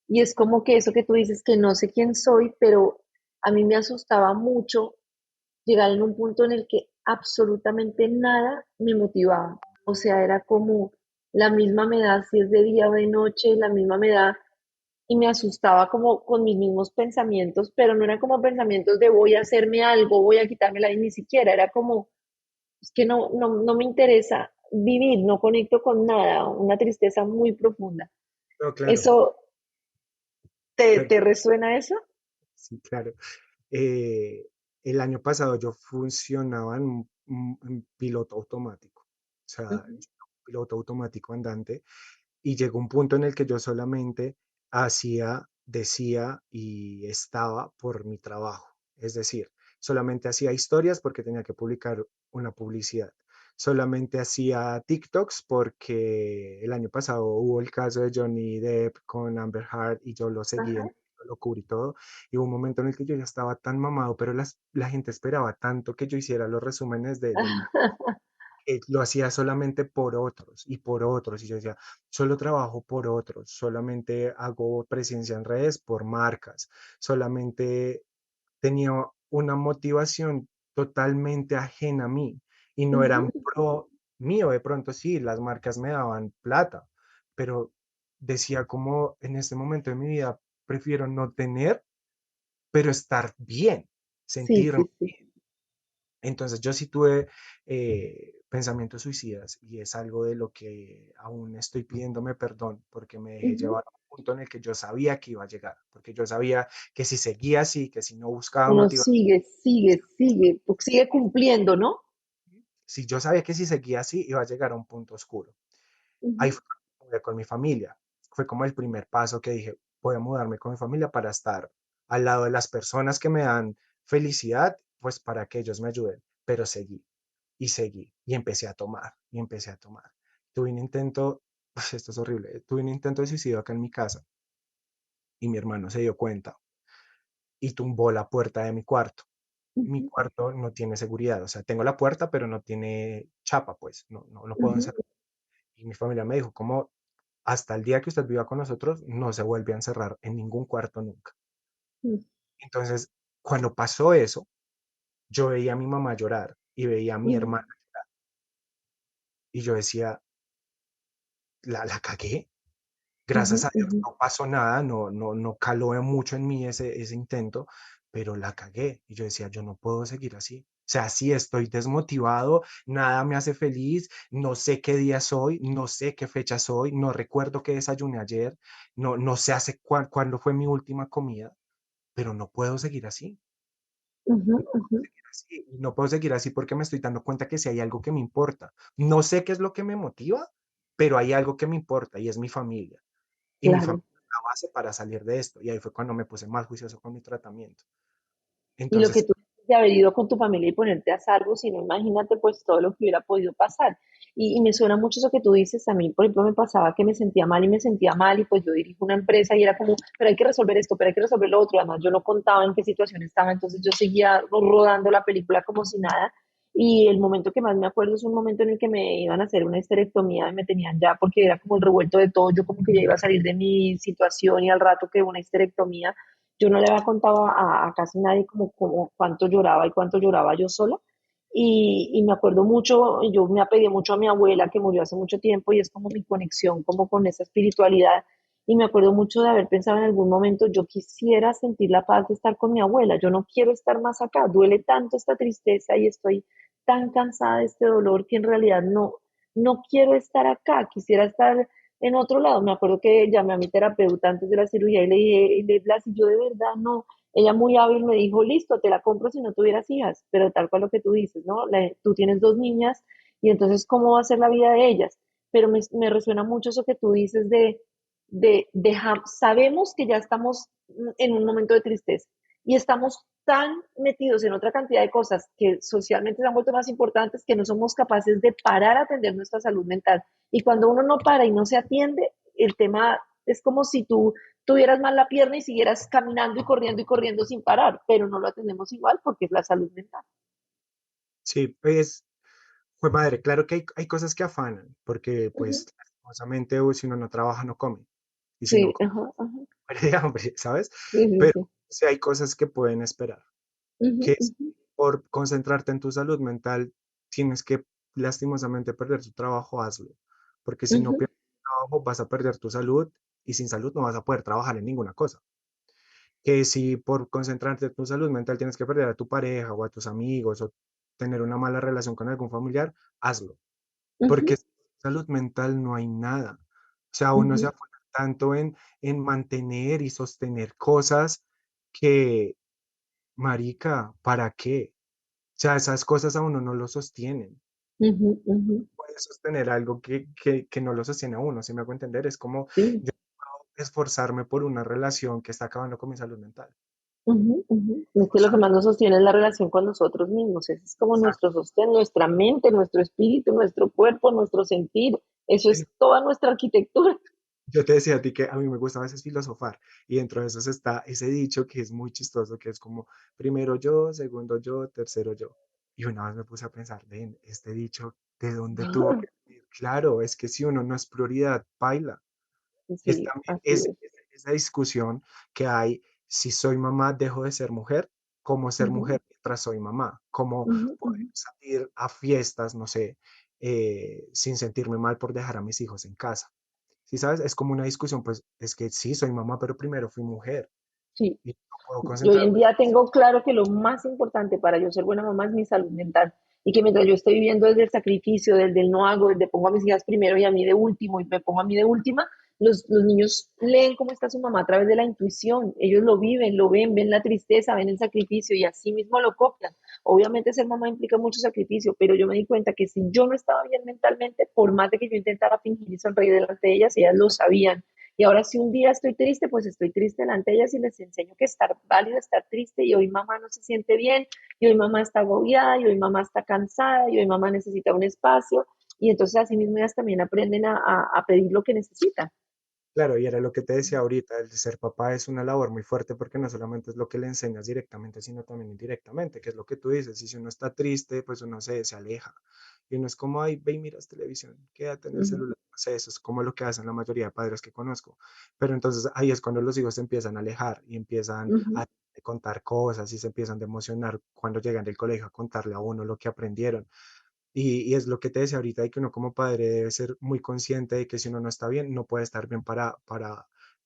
Y es como que eso que tú dices que no sé quién soy, pero a mí me asustaba mucho llegar en un punto en el que absolutamente nada me motivaba. O sea, era como la misma me da si es de día o de noche, la misma me da y me asustaba como con mis mismos pensamientos, pero no eran como pensamientos de voy a hacerme algo, voy a quitarme la vida, ni siquiera, era como, es que no me interesa vivir, no conecto con nada, una tristeza muy profunda. No, claro, ¿Eso pero te resuena eso? sí, claro. Eh, el año pasado yo funcionaba en piloto automático, o sea, Ujú. piloto automático andante, y llegó un punto en el que yo solamente hacía, decía y estaba por mi trabajo. Es decir, solamente hacía historias porque tenía que publicar una publicidad. Solamente hacía TikToks porque el año pasado hubo el caso de Johnny Depp con Amber Heard y yo lo seguí, Ajá. lo cubrí todo. Y hubo un momento en el que yo ya estaba tan mamado, pero la gente esperaba tanto que yo hiciera los resúmenes del lo hacía solamente por otros y por otros. Y yo decía, solo trabajo por otros, solamente hago presencia en redes por marcas, solamente tenía una motivación totalmente ajena a mí y no Ujú, eran pro mío. De pronto sí, las marcas me daban plata, pero decía como en este momento de mi vida prefiero no tener, pero estar bien, sí, sentirme. sí, sí. Entonces yo sí tuve pensamientos suicidas y es algo de lo que aún estoy pidiéndome perdón porque me dejé Ujú. llevar a un punto en el que yo sabía que iba a llegar, porque yo sabía que si seguía así, que si no buscaba Uno motivación, sigue, sigue, sigue, pues sigue cumpliendo, ¿no? si yo sabía que si seguía así iba a llegar a un punto oscuro. Ahí Ujú, fue cuando me mudé con mi familia. Fue como el primer paso que dije, voy a mudarme con mi familia para estar al lado de las personas que me dan felicidad, pues para que ellos me ayuden. Pero seguí y seguí y empecé a tomar y empecé a tomar. Tuve un intento, pues esto es horrible, tuve un intento de suicidio acá en mi casa y mi hermano se dio cuenta y tumbó la puerta de mi cuarto. Mi ujú, cuarto no tiene seguridad, o sea, tengo la puerta, pero no tiene chapa, pues no lo puedo ujú, encerrar. Y mi familia me dijo, como hasta el día que usted viva con nosotros, no se vuelve a encerrar en ningún cuarto nunca. ujú, Entonces, cuando pasó eso, yo veía a mi mamá llorar y veía a mi ujú, hermana y yo decía, la cagué. Gracias ujú, a Dios ujú. no pasó nada, no caló mucho en mí ese intento, pero la cagué. Y yo decía, yo no puedo seguir así. O sea, sí estoy desmotivado, nada me hace feliz, no sé qué día soy, no sé qué fecha soy, no recuerdo qué desayuné ayer, no sé hace cuándo fue mi última comida, pero no puedo seguir así. Ujú, No puedo ujú. seguir así. No puedo seguir así porque me estoy dando cuenta que si hay algo que me importa. No sé qué es lo que me motiva, pero hay algo que me importa y es mi familia. Y mi Claro. familia es la base para salir de esto. Y ahí fue cuando me puse más juicioso con mi tratamiento. Y lo que Entonces, tú dices de haber ido con tu familia y ponerte a salvo, si no, imagínate pues todo lo que hubiera podido pasar. Y me suena mucho eso que tú dices, a mí, por ejemplo, me pasaba que me sentía mal y me sentía mal y pues yo dirijo una empresa y era como, pero hay que resolver esto, pero hay que resolver lo otro. Además, yo no contaba en qué situación estaba, entonces yo seguía rodando la película como si nada. Y el momento que más me acuerdo es un momento en el que me iban a hacer una histerectomía y me tenían ya, porque era como el revuelto de todo, yo como que ya iba a salir de mi situación y al rato que una histerectomía yo no le había contado a casi nadie como cuánto lloraba y cuánto lloraba yo sola. Y me acuerdo mucho, yo me apegué mucho a mi abuela que murió hace mucho tiempo y es como mi conexión, como con esa espiritualidad. Y me acuerdo mucho de haber pensado en algún momento, yo quisiera sentir la paz de estar con mi abuela, yo no quiero estar más acá, duele tanto esta tristeza y estoy tan cansada de este dolor que en realidad no quiero estar acá, quisiera estar en otro lado. Me acuerdo que llamé a mi terapeuta antes de la cirugía y le dije, Blas, y yo de verdad no. Ella muy hábil me dijo, listo, te la compro si no tuvieras hijas, pero tal cual lo que tú dices, ¿no? Tú tienes dos niñas y entonces, ¿cómo va a ser la vida de ellas? Pero me resuena mucho eso que tú dices sabemos que ya estamos en un momento de tristeza y estamos tan metidos en otra cantidad de cosas que socialmente se han vuelto más importantes que no somos capaces de parar a atender nuestra salud mental. Y cuando uno no para y no se atiende, el tema es como si tú tuvieras mal la pierna y siguieras caminando y corriendo sin parar, pero no lo atendemos igual porque es la salud mental. sí, pues, fue madre, claro que hay cosas que afanan, porque Uh -huh. pues, lastimosamente, si uno no trabaja, no come. Y si no Sí, come, ajá, ajá. muere de hambre, ¿sabes? Sí, sí, Pero sí. sí hay cosas que pueden esperar. Uh -huh, Que uh es -huh, por concentrarte en tu salud mental, tienes que lastimosamente perder tu trabajo, hazlo. Porque uh si no -huh, pierdes tu trabajo, vas a perder tu salud y sin salud no vas a poder trabajar en ninguna cosa. Que si por concentrarte en tu salud mental tienes que perder a tu pareja o a tus amigos o tener una mala relación con algún familiar, hazlo. uh -huh, Porque sin salud mental no hay nada. O sea, uh uno se -huh. afuera tanto en mantener y sostener cosas que, marica, ¿para qué? O sea, esas cosas a uno no lo sostienen. Uh -huh, uh -huh. Puede sostener algo que no lo sostiene a uno, si me hago entender. Es como Sí. yo puedo esforzarme por una relación que está acabando con mi salud mental. Ujú, ujú. Es que lo que Esforzarme. más nos sostiene es la relación con nosotros mismos. Ese es como Exacto. nuestro sostén, nuestra mente, nuestro espíritu, nuestro cuerpo, nuestro sentir. Eso es toda nuestra arquitectura. Yo te decía a ti que a mí me gusta a veces filosofar y dentro de eso está ese dicho que es muy chistoso, que es como primero yo, segundo yo, tercero yo. Y una vez me puse a pensar, ven, este dicho ¿De dónde tuvo que venir? Claro, es que si uno no es prioridad, paila. Es Sí, también así es. esa discusión que hay, si soy mamá, dejo de ser mujer, cómo ser Ujú, mujer mientras soy mamá, cómo ujú, poder ujú. salir a fiestas, no sé, sin sentirme mal por dejar a mis hijos en casa. Si sabes, es como una discusión, pues es que sí, soy mamá, pero primero fui mujer Sí, y no puedo yo hoy en concentrarme. día tengo claro que lo más importante para yo ser buena mamá es mi salud mental y que mientras yo estoy viviendo desde el sacrificio, desde el no hago, desde pongo a mis hijas primero y a mí de último y me pongo a mí de última, los niños leen cómo está su mamá a través de la intuición, ellos lo viven, lo ven, ven la tristeza, ven el sacrificio y así mismo lo copian. Obviamente ser mamá implica mucho sacrificio, pero yo me di cuenta que si yo no estaba bien mentalmente, por más de que yo intentara fingir y sonreír delante de ellas lo sabían. Y ahora si un día estoy triste, pues estoy triste delante de ellas y les enseño que estar válido, estar triste y hoy mamá no se siente bien, y hoy mamá está agobiada, y hoy mamá está cansada, y hoy mamá necesita un espacio. Y entonces así mismo ellas también aprenden a pedir lo que necesitan. Claro, y era lo que te decía ahorita, el ser papá es una labor muy fuerte porque no solamente es lo que le enseñas directamente, sino también indirectamente, que es lo que tú dices. Y si uno está triste, pues uno se aleja. Y uno es como, ay, ve y miras televisión, quédate en el Ujú, celular. No sé, eso es como lo que hacen la mayoría de padres que conozco. Pero entonces ahí es cuando los hijos se empiezan a alejar y empiezan ujú, a contar cosas y se empiezan a emocionar cuando llegan del colegio a contarle a uno lo que aprendieron. Y es lo que te decía ahorita, de que uno como padre debe ser muy consciente de que si uno no está bien, no puede estar bien para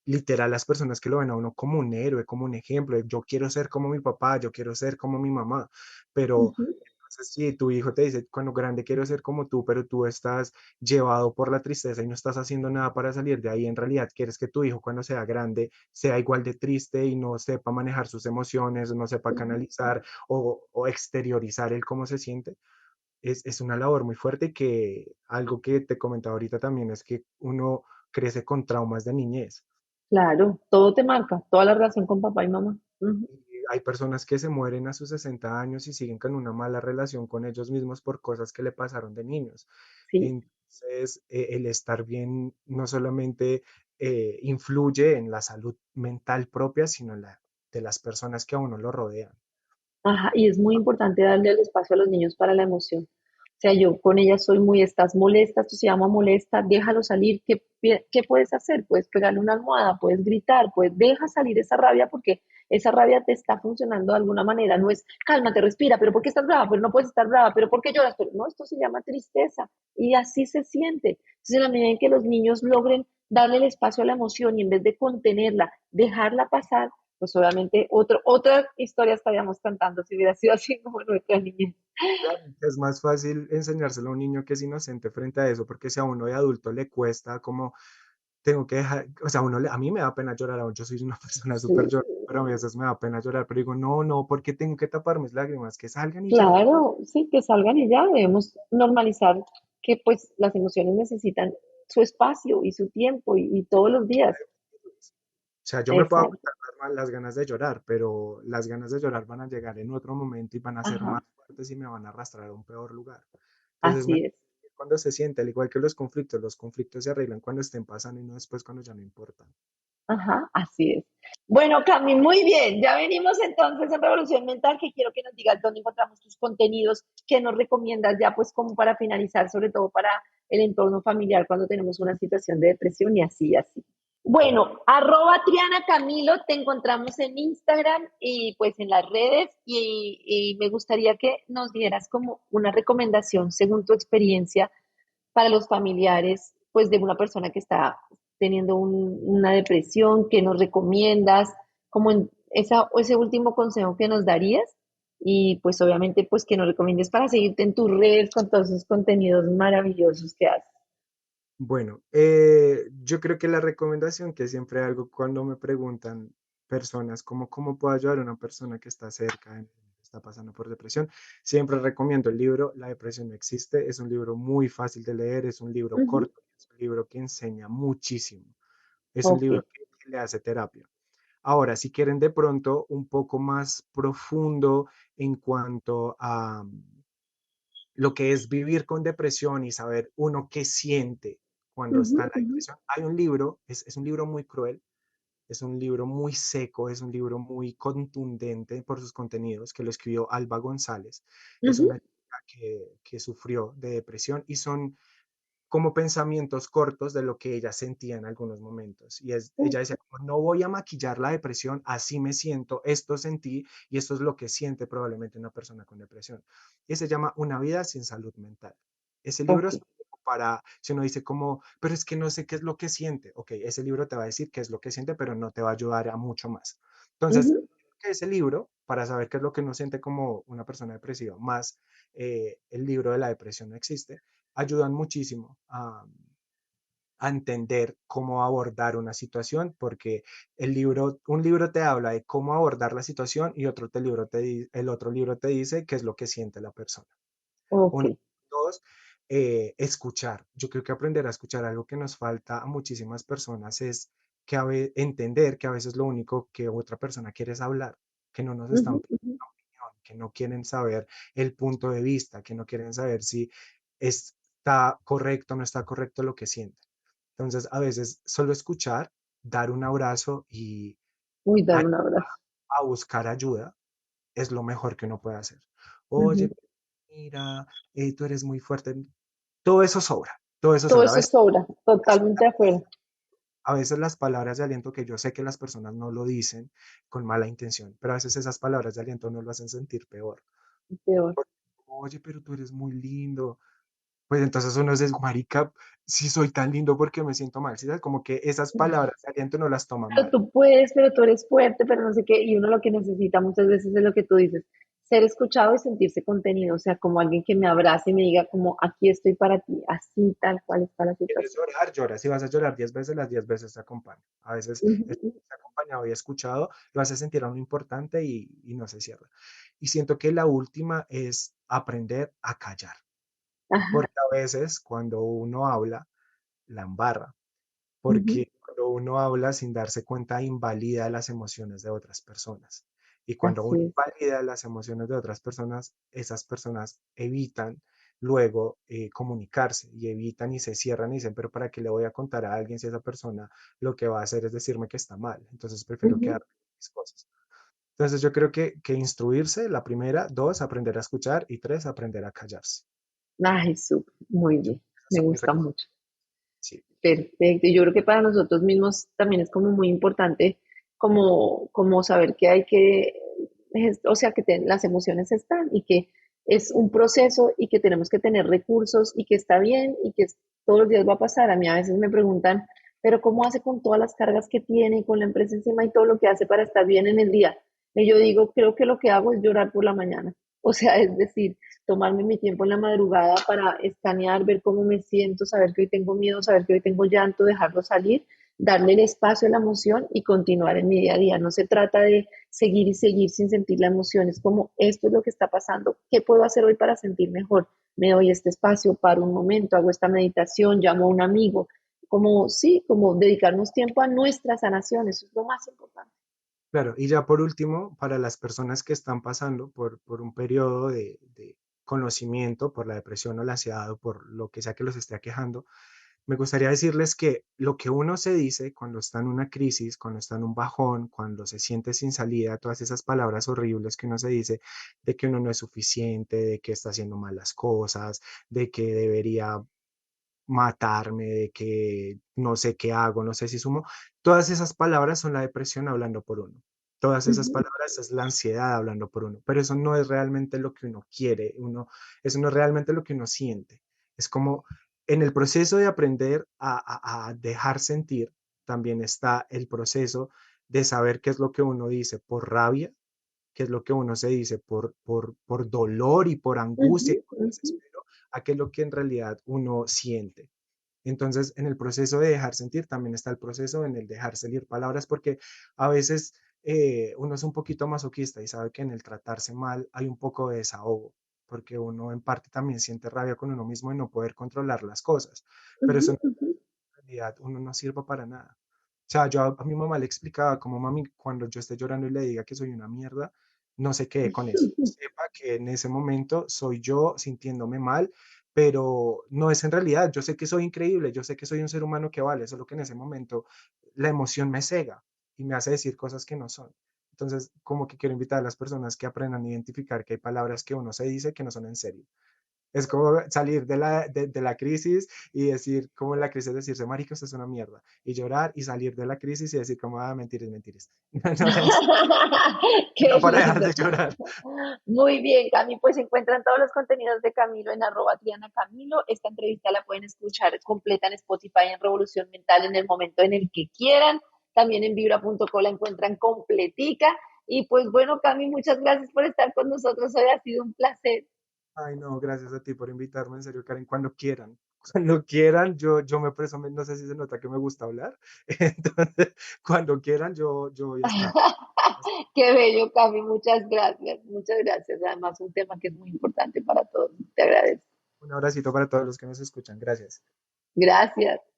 literal las personas que lo ven a uno como un héroe, como un ejemplo. Yo quiero ser como mi papá, yo quiero ser como mi mamá, pero ujú, entonces si tu hijo te dice, cuando grande quiero ser como tú, pero tú estás llevado por la tristeza y no estás haciendo nada para salir de ahí, en realidad quieres que tu hijo cuando sea grande sea igual de triste y no sepa manejar sus emociones, no sepa ujú. canalizar o exteriorizar el cómo se siente. Es una labor muy fuerte que algo que te comentaba ahorita también es que uno crece con traumas de niñez. Claro, todo te marca, toda la relación con papá y mamá. Ujú. Y hay personas que se mueren a sus 60 años y siguen con una mala relación con ellos mismos por cosas que le pasaron de niños. Sí. Entonces, el estar bien no solamente influye en la salud mental propia, sino en la de las personas que a uno lo rodean. Ajá, y es muy importante darle el espacio a los niños para la emoción. O sea, yo con ella soy muy, estás molesta, esto se llama molesta, déjalo salir. ¿Qué puedes hacer? Puedes pegarle una almohada, puedes gritar, pues deja salir esa rabia porque esa rabia te está funcionando de alguna manera. No es, cálmate, respira, pero ¿por qué estás brava? Pero no puedes estar brava, pero ¿por qué lloras? Pero no, esto se llama tristeza y así se siente. Entonces, en la medida en que los niños logren darle el espacio a la emoción y en vez de contenerla, dejarla pasar, pues obviamente otra historia estaríamos cantando si hubiera sido así como nuestra niñez. Claro, es más fácil enseñárselo a un niño que es inocente frente a eso, porque si a uno de adulto le cuesta como tengo que dejar, o sea, a mí me da pena llorar, yo soy una persona Sí, súper llorona, pero a veces me da pena llorar, pero digo, no, no, ¿porque tengo que tapar mis lágrimas? Que salgan y ya. claro, sí, que salgan y ya debemos normalizar que pues las emociones necesitan su espacio y su tiempo y todos los días. O sea, yo me puedo Exacto. aguantar las ganas de llorar, pero las ganas de llorar van a llegar en otro momento y van a ser Ajá, más fuertes y me van a arrastrar a un peor lugar. Entonces, así es. cuando se siente, al igual que los conflictos se arreglan cuando estén pasando y no después cuando ya no importan. Ajá, así es. Bueno, Cami, muy bien. Ya venimos entonces en Revolución Mental, que quiero que nos digas dónde encontramos tus contenidos, qué nos recomiendas ya pues como para finalizar, sobre todo para el entorno familiar cuando tenemos una situación de depresión y así, así. Bueno, @Triana Camilo, te encontramos en Instagram y pues en las redes y me gustaría que nos dieras como una recomendación según tu experiencia para los familiares, pues de una persona que está teniendo una depresión, ¿qué nos recomiendas? Como en ese último consejo que nos darías y pues obviamente pues que nos recomiendes para seguirte en tus redes con todos esos contenidos maravillosos que haces. Bueno, yo creo que la recomendación que siempre hago cuando me preguntan personas cómo puedo ayudar a una persona que está cerca, está pasando por depresión, siempre recomiendo el libro La depresión no existe. Es un libro muy fácil de leer, es un libro Ujú. corto, es un libro que enseña muchísimo, es un Ok. libro que le hace terapia. Ahora, si quieren de pronto un poco más profundo en cuanto a lo que es vivir con depresión y saber uno qué siente cuando Ujú, está en la ujú, depresión. Hay un libro, es un libro muy cruel, es un libro muy seco, es un libro muy contundente por sus contenidos, que lo escribió Alba González. Es ujú, una chica que sufrió de depresión y son como pensamientos cortos de lo que ella sentía en algunos momentos. Y ella decía, como, no voy a maquillar la depresión, así me siento, esto sentí y esto es lo que siente probablemente una persona con depresión. Y se llama Una vida sin salud mental. Ese libro Ok. es para, si uno dice como, pero es que no sé qué es lo que siente, ok, ese libro te va a decir qué es lo que siente, pero no te va a ayudar a mucho más. Entonces, Ujú. ese libro, para saber qué es lo que uno siente como una persona depresiva, más el libro de la depresión no existe, ayudan muchísimo a entender cómo abordar una situación, porque un libro te habla de cómo abordar la situación y el otro libro te dice qué es lo que siente la persona. Ok. Uno, dos, escuchar. Yo creo que aprender a escuchar, algo que nos falta a muchísimas personas es que entender que a veces lo único que otra persona quiere es hablar, que no nos están Ujú, pidiendo ujú. una opinión, que no quieren saber el punto de vista, que no quieren saber si está correcto o no está correcto lo que sienten. Entonces, a veces solo escuchar, dar un abrazo y Uy, dar a, un abrazo. a buscar ayuda es lo mejor que uno puede hacer. Ujú. Oye, mira, tú eres muy fuerte. Todo eso sobra, todo eso Todo sobra. eso sobra, totalmente de acuerdo. A veces las palabras de aliento, que yo sé que las personas no lo dicen con mala intención, pero a veces esas palabras de aliento no lo hacen sentir peor. Peor. Oye, pero tú eres muy lindo. Pues entonces uno dice, marica, si soy tan lindo, porque me siento mal? ¿Sí? ¿Sabes? Como que esas palabras de aliento no las toman Pero mal. tú puedes, pero tú eres fuerte, pero no sé qué, y uno lo que necesita muchas veces es lo que tú dices, ser escuchado y sentirse contenido, o sea, como alguien que me abrace y me diga como aquí estoy para ti, así tal cual está la ¿Quieres situación. llorar? Llora. Si vas a llorar 10 veces, las 10 veces te acompaño. A veces Ujú, estar acompañado y escuchado lo hace sentir a uno importante y no se cierra. Y siento que la última es aprender a callar, ajá, porque a veces cuando uno habla, la embarra, ujú, porque cuando uno habla sin darse cuenta, invalida las emociones de otras personas. Y cuando así uno es. invalida las emociones de otras personas, esas personas evitan luego comunicarse y evitan y se cierran y dicen, pero ¿para qué le voy a contar a alguien si esa persona lo que va a hacer es decirme que está mal? Entonces prefiero Ujú. quedarme con mis cosas. Entonces yo creo que instruirse, la primera, dos, aprender a escuchar y tres, aprender a callarse. Ay, súper, muy bien, Esas me son mis gusta recomendaciones. mucho. Sí, Perfecto. Y yo creo que para nosotros mismos también es como muy importante como saber que hay que, o sea, que las emociones están y que es un proceso y que tenemos que tener recursos y que está bien y que todos los días va a pasar. A mí a veces me preguntan, pero ¿cómo hace con todas las cargas que tiene y con la empresa encima y todo lo que hace para estar bien en el día? Y yo digo, creo que lo que hago es llorar por la mañana. O sea, es decir, tomarme mi tiempo en la madrugada para escanear, ver cómo me siento, saber que hoy tengo miedo, saber que hoy tengo llanto, dejarlo salir, darle el espacio a la emoción y continuar en mi día a día. No se trata de seguir y seguir sin sentir la emoción, es como esto es lo que está pasando, ¿qué puedo hacer hoy para sentir mejor? Me doy este espacio, paro un momento, hago esta meditación, llamo a un amigo, como sí, como dedicarnos tiempo a nuestra sanación, eso es lo más importante. claro. Y ya por último, para las personas que están pasando por un periodo de conocimiento, por la depresión o la ansiedad o por lo que sea que los esté aquejando, me gustaría decirles que lo que uno se dice cuando está en una crisis, cuando está en un bajón, cuando se siente sin salida, todas esas palabras horribles que uno se dice de que uno no es suficiente, de que está haciendo mal las cosas, de que debería matarme, de que no sé qué hago, no sé si sumo. Todas esas palabras son la depresión hablando por uno. Todas esas Ujú, palabras es la ansiedad hablando por uno, pero eso no es realmente lo que uno quiere, eso no es realmente lo que uno siente. Es como en el proceso de aprender a dejar sentir, también está el proceso de saber qué es lo que uno dice por rabia, qué es lo que uno se dice por dolor y por angustia y ujú, por ujú, desespero, a qué es lo que en realidad uno siente. Entonces, en el proceso de dejar sentir, también está el proceso en el dejar salir palabras, porque a veces uno es un poquito masoquista y sabe que en el tratarse mal hay un poco de desahogo, porque uno en parte también siente rabia con uno mismo de no poder controlar las cosas, pero ujú, eso en ujú. realidad uno no sirve para nada. O sea, yo a mi mamá le explicaba como mami, cuando yo esté llorando y le diga que soy una mierda, no se quede con eso. Sepa que en ese momento soy yo sintiéndome mal, pero no es en realidad. Yo sé que soy increíble, yo sé que soy un ser humano que vale, solo que en ese momento la emoción me cega y me hace decir cosas que no son. Entonces, como que quiero invitar a las personas que aprendan a identificar que hay palabras que uno se dice que no son en serio. Es como salir de la crisis y decir, como en la crisis, decirse, marica, usted es una mierda. Y llorar y salir de la crisis y decir, como, mentiras, mentiras. No, Qué no para dejar lindo. de llorar. Muy bien, Cami, pues encuentran todos los contenidos de Camilo en @Triana Camilo. Esta entrevista la pueden escuchar completa en Spotify en Revolución Mental en el momento en el que quieran. También en vibra.co la encuentran completica. Y pues bueno, Cami, muchas gracias por estar con nosotros hoy. Ha sido un placer. Ay, no, gracias a ti por invitarme, en serio, Karen, cuando quieran. Cuando quieran, yo me preso, no sé si se nota que me gusta hablar. Entonces, cuando quieran, yo voy a estar. Qué bello, Cami, muchas gracias. Muchas gracias. Además, un tema que es muy importante para todos. Te agradezco. Un abracito para todos los que nos escuchan. Gracias. Gracias.